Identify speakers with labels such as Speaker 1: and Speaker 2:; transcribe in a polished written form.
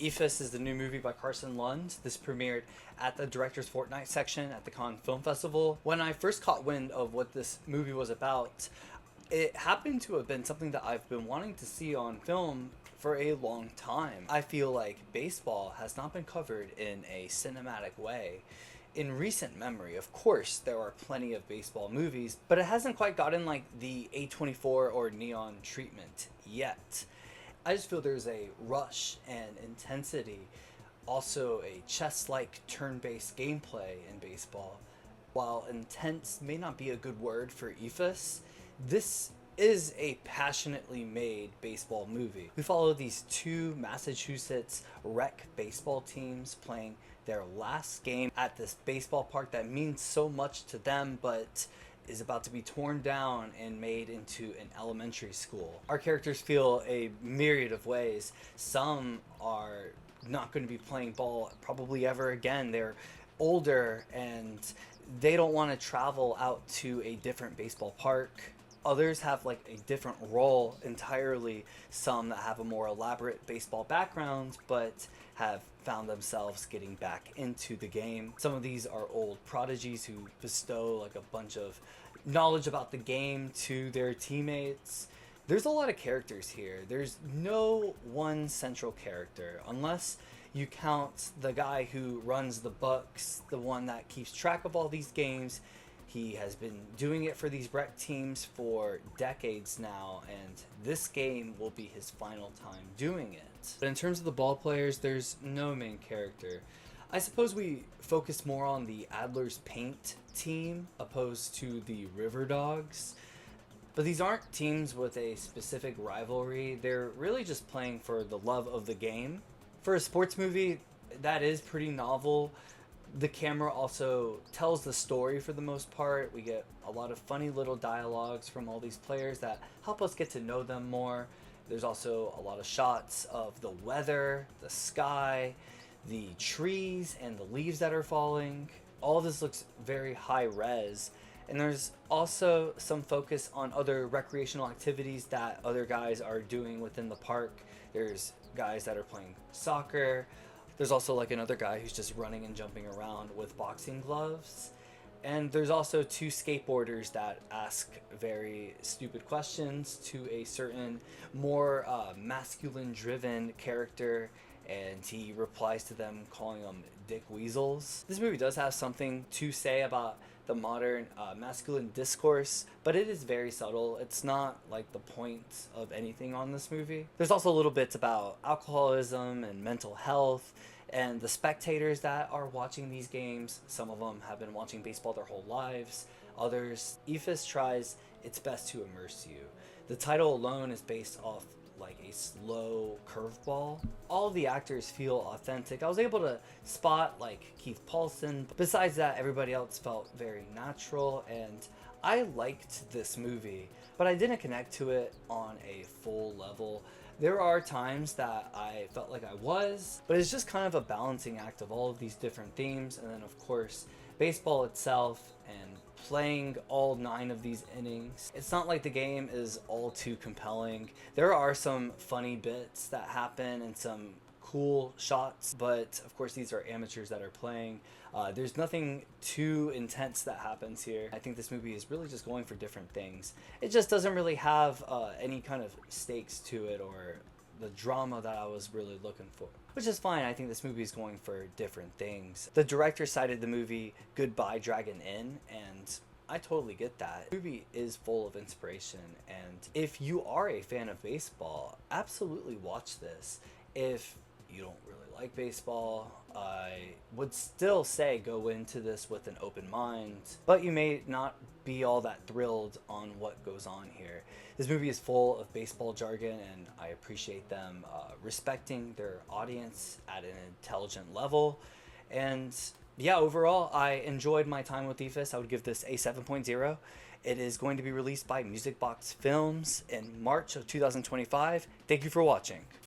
Speaker 1: Eephus is the new movie by Carson Lund. This premiered at the Director's Fortnight section at the Cannes Film Festival. When I first caught wind of what this movie was about, it happened to have been something that I've been wanting to see on film for a long time. I feel like baseball has not been covered in a cinematic way in recent memory. Of course, there are plenty of baseball movies, but it hasn't quite gotten like the A24 or Neon treatment yet. I just feel there's a rush and intensity, also a chess-like turn-based gameplay in baseball. While intense may not be a good word for Eephus, this is a passionately made baseball movie. We follow these two Massachusetts rec baseball teams playing their last game at this baseball park that means so much to them, but is about to be torn down and made into an elementary school. Our characters feel a myriad of ways. Some are not going to be playing ball probably ever again. They're older and they don't want to travel out to a different baseball park. Others have like a different role entirely. Some that have a more elaborate baseball background but have found themselves getting back into the game. Some of these are old prodigies who bestow like a bunch of knowledge about the game to their teammates. There's a lot of characters here. There's no one central character unless you count the guy who runs the books, the one that keeps track of all these games. He has been doing it for these rec teams for decades now, and this game will be his final time doing it. But in terms of the ball players, there's no main character. I suppose we focus more on the Adler's Paint team opposed to the River Dogs. But these aren't teams with a specific rivalry. They're really just playing for the love of the game. For a sports movie, that is pretty novel. The camera also tells the story for the most part. We get a lot of funny little dialogues from all these players that help us get to know them more. There's also a lot of shots of the weather, the sky, the trees, and the leaves that are falling. All of this looks very high res. And there's also some focus on other recreational activities that other guys are doing within the park. There's guys that are playing soccer. There's also like another guy who's just running and jumping around with boxing gloves. And there's also two skateboarders that ask very stupid questions to a certain more masculine-driven character, and he replies to them calling them dick weasels. This movie does have something to say about the modern masculine discourse, but it is very subtle. It's not like the point of anything on this movie. There's also little bits about alcoholism and mental health and the spectators that are watching these games. Some of them have been watching baseball their whole lives. Others, Eephus tries its best to immerse you. The title alone is based off like a slow curveball. All of the actors feel authentic. I was able to spot like Keith Paulson. Besides that, everybody else felt very natural, and I liked this movie, but I didn't connect to it on a full level. There are times that I felt like I was, but it's just kind of a balancing act of all of these different themes, and then of course baseball itself and playing all 9 of these innings. It's not like the game is all too compelling. There are some funny bits that happen and some cool shots, but of course these are amateurs that are playing. There's nothing too intense that happens here. I think this movie is really just going for different things. It just doesn't really have any kind of stakes to it or the drama that I was really looking for, which is fine. I think this movie is going for different things. The director cited the movie Goodbye Dragon Inn, and I totally get that. The movie is full of inspiration, and if you are a fan of baseball, absolutely watch this. If you don't really like baseball, I would still say go into this with an open mind, but you may not be all that thrilled on what goes on here. This movie is full of baseball jargon, and I appreciate them respecting their audience at an intelligent level. And yeah, overall, I enjoyed my time with Eephus. I would give this a 7.0. It is going to be released by Music Box Films in March of 2025. Thank you for watching.